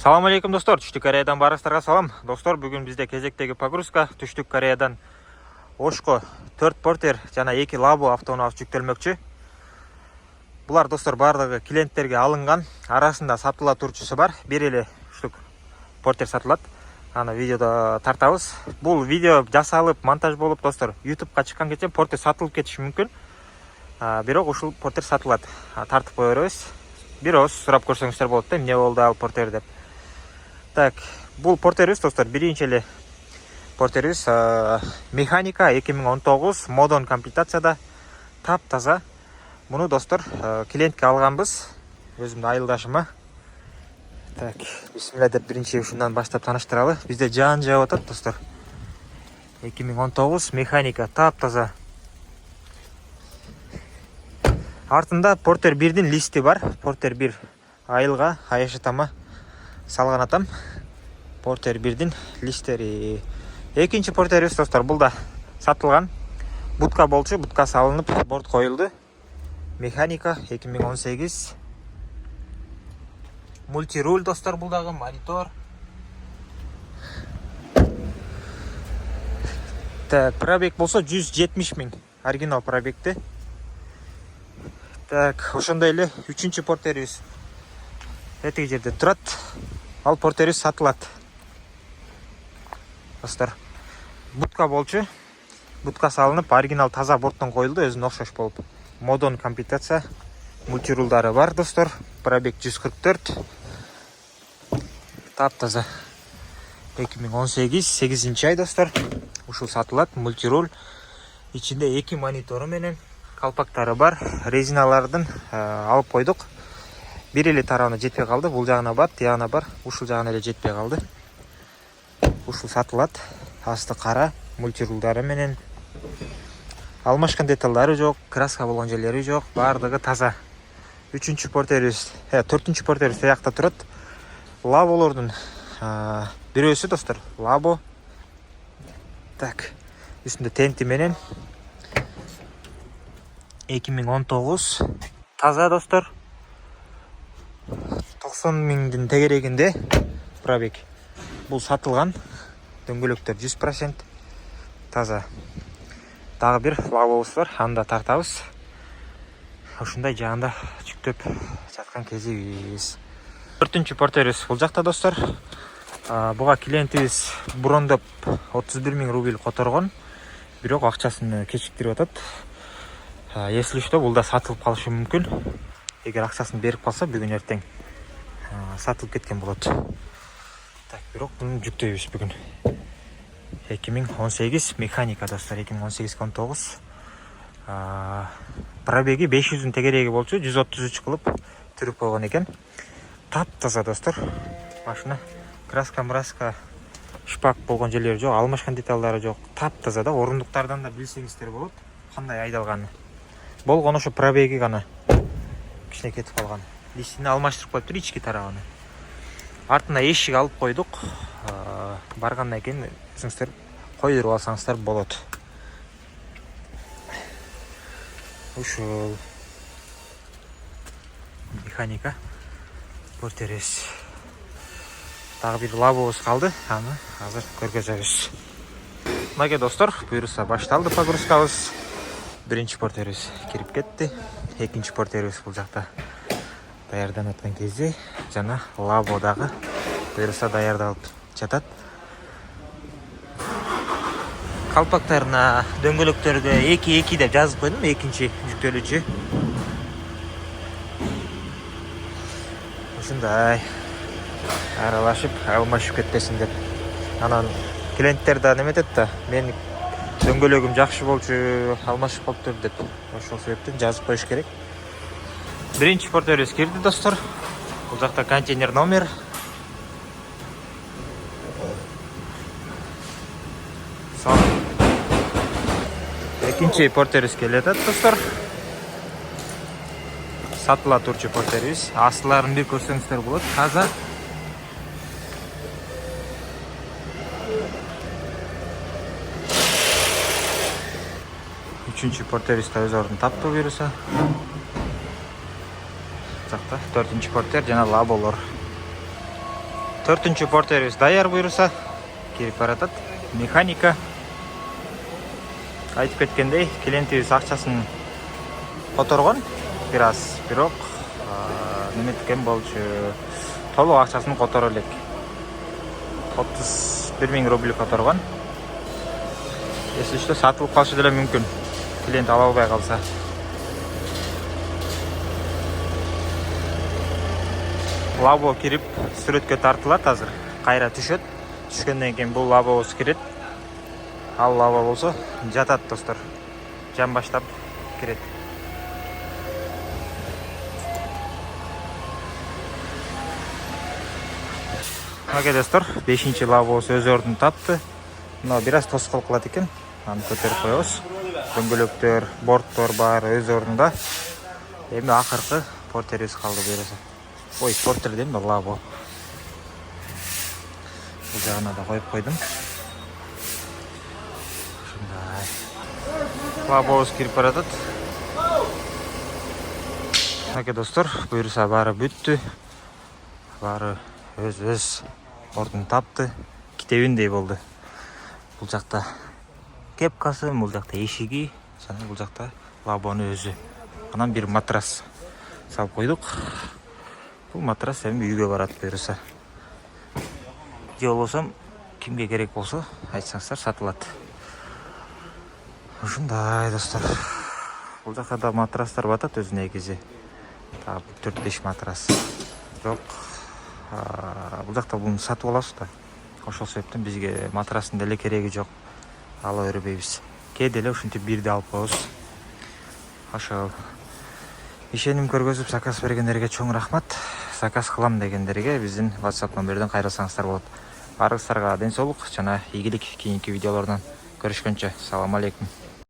Салам алейкум достор, Түштүк Кореядан барыңыздарга салам. Достор, бүгүн бизде кезектеги погрузка Түштүк Кореядан Ошко 4 портер жана 2 лабо автоунаа жүктөлмөкчү. Булар достор бардыгы клиенттерге алынган, арасында сатыла турчусу бар. Бир эле уштук портер сатылат. Аны видеодо тартабыз. Бул видео жасалып, монтаж болуп достор, YouTube'га чыккан кезде портер сатылып кетиши мүмкүн. Бирок ушул портер сатылат. Тартып кое беребиз. Бир ооз сурап көрсөңүздөр болот да, эмне болду ал портер деп. Так, бул портерибиз достор, биринчи эле портерибиз механика 2019 модон комплектацияда, таптаза. Муну достор клиентке алганбыз, өзүмдүн айылдашыма. Так, бисмилла деп биринчи ушундан баштап тааныштыралы. Бизде жаан жаап атат достор. 2019 механика таптаза. Артында портер 1дин листи бар. Портер 1 айылга, аяшатама салган атам. Портер 1дин листери. Экинчи портерибиз достор, бул да сатылган. Будка болчу, будка салынып, борт коюлду. Механика 2018. Мультируль достор, бул дагы монитор. Так, пробег болсо 170 000. Оригинал пробегти. Так, ошондой эле 3-чү портерибиз этиги жерде турат. Ал портерибиз сатылат. Достор, будка болчу. Будка салынып, оригинал таза борттон коюлду, өзүнө окшош болуп. Модон комплектация, мультирулдары бар достор. Пробег 144. Таптаза 2018 8-чи ай достор. Ушул сатылат, мультируль. Ичинде 2 монитору менен калпактары бар. Резиналардын алып койдук. Бир эле тарабына жетпей калды. Бул жагына бар, тиягына бар. Ушул жагына эле жетпей калды. Ушул сатылат. Асты кара, мультирулдары менен. Алмашкан деталдары жок, краска болгон жерлери жок, бардыгы таза. 3-чү портерибиз, 4-чү портерибиз таякта турат. Лаболордун бирөөсү достор, лабо. Так, үстүндө тенти менен 2019 таза достор. 90 000дин тегерегинде пробег. Бул сатылган. Дөңгөлөктөр 100% таза. Дагы бир лабобуз бар, анда тартабыз. Ушундай жаанда жүктөп жаткан кезибиз. 4-чү портерибиз бул жакта достор. Буга клиентибиз брондоп 31 000 рубль которгон. Бирок акчасын кечиктирип атат. Если что, бул да сатылып калышы мүмкүн. Эгер акчасын берип калса, бүгүн эртең сатылып кеткен болот. Так, бирок буну жүктөйбүз бүгүн. 2018 механика достор, 2018-19. Пробеги 500 тегереги болчу, 133 кылып түрүп койгон экен. Таптаза достор. Машина краска, шпак болгон жерлери жок, алмашкан деталдары жок. Таптаза да, орундуктардан да билсеңиздер болот кандай айдалганын. Болгон ошо пробеги гана кичине кетип калган. Листини алмаштырып коюптур ички тарабын. Артына эшик алып койдук. Баргандан кийин өзүңүздөр койдуруп алсаңыздар болот. Ушул механика портерибиз. Дагы бир лабобуз калды, аны азыр көргөзөбүз. Мага достор, буюрса башталды погрузкабыз. Биринчи портерибиз кирип кетти. Экинчи портерибиз бул жакта даярданып аткан кезде жана лабо дагы буюрса даярдалып жатат. Калпактарына, дөңгөлөктөргө 2-2 деп жазып койдум, экинчи жүктөлүүчү. Ушундай аралашып, алмашып кетпесин деп. Анан клиенттер да неметет да, мен дөңгөлөгүм жакшы болчу, алмашып калыптыр деп. Ошол себептен жазып коюш керек. Биринчи портерибиз кирди достор. Бул жакта контейнер номер. Экинчи портерибиз келет достор. Сатыла турчу портерибиз. Астыларын бир көрсөңүздөр болот. Таза. Үчүнчү портерибиз да өз ордун таптı буюрса. Жакта 4-портер жана лаболор. Төртүнчү портерибиз даяр буюрса кирип баратат. Механика. Айтып кеткендей, клиентибиз акчасын которгон бир аз, бирок неметкен болчу. Толук акчасын которо элек. 31 000 рубль которгон. Если что, сатылып калышы деле мүмкүн. Клиент ала албай калса. Лабо кирип сүрөткө тартылат азыр. Кайра түшөт. Түшкөндөн кийин бул лабобуз кирет. Ал лабо болсо жатат достор. Жан баштап кирет. Мага достор, 5-чи лабобуз өз ордун тапты. Мына бир аз тоскоол кылат экен. Аны көтөрүп коебуз. Дөңгөлөктөр, борттор баары өз ордунда. Эми акыркы портерибиз калды буюрса. Ой, портер дейм да, лабо. Бул жагына да коюп койдум. Ушундай. Лабобуз кирип баратат. Мына достор, буюрса баары бүттү. Баары өз ордун тапты. Китебиндей болду. Бул жакта кепкасы, бул жакта эшиги, жана бул жакта лабонун өзү. Анан бир матрас салып койдук. Бул матрас эми үйгө барат буюрса. Же болбосо кимге керек болсо айтсаңыздар сатылат. Ушундай достор. Бул жакта да матрастар батат өз негизи. 4-5 матрас. Бирок бул жакта буну сатып алабыз да. Ошол себептен бизге матрасын деле кереги жок. Ала бербейбиз. Кээде эле ушинтип бирди алып коебуз. Ошол ишеним көргөзүп заказ бергендерге чоң рахмат. Заказ кылам дегендерге биздин WhatsApp номерден кайрылсаңыздар болот. Баарыңыздарга ден соолук жана ийгилик. Кийинки видеолордон көрүшкөнчө. Салам алейкум.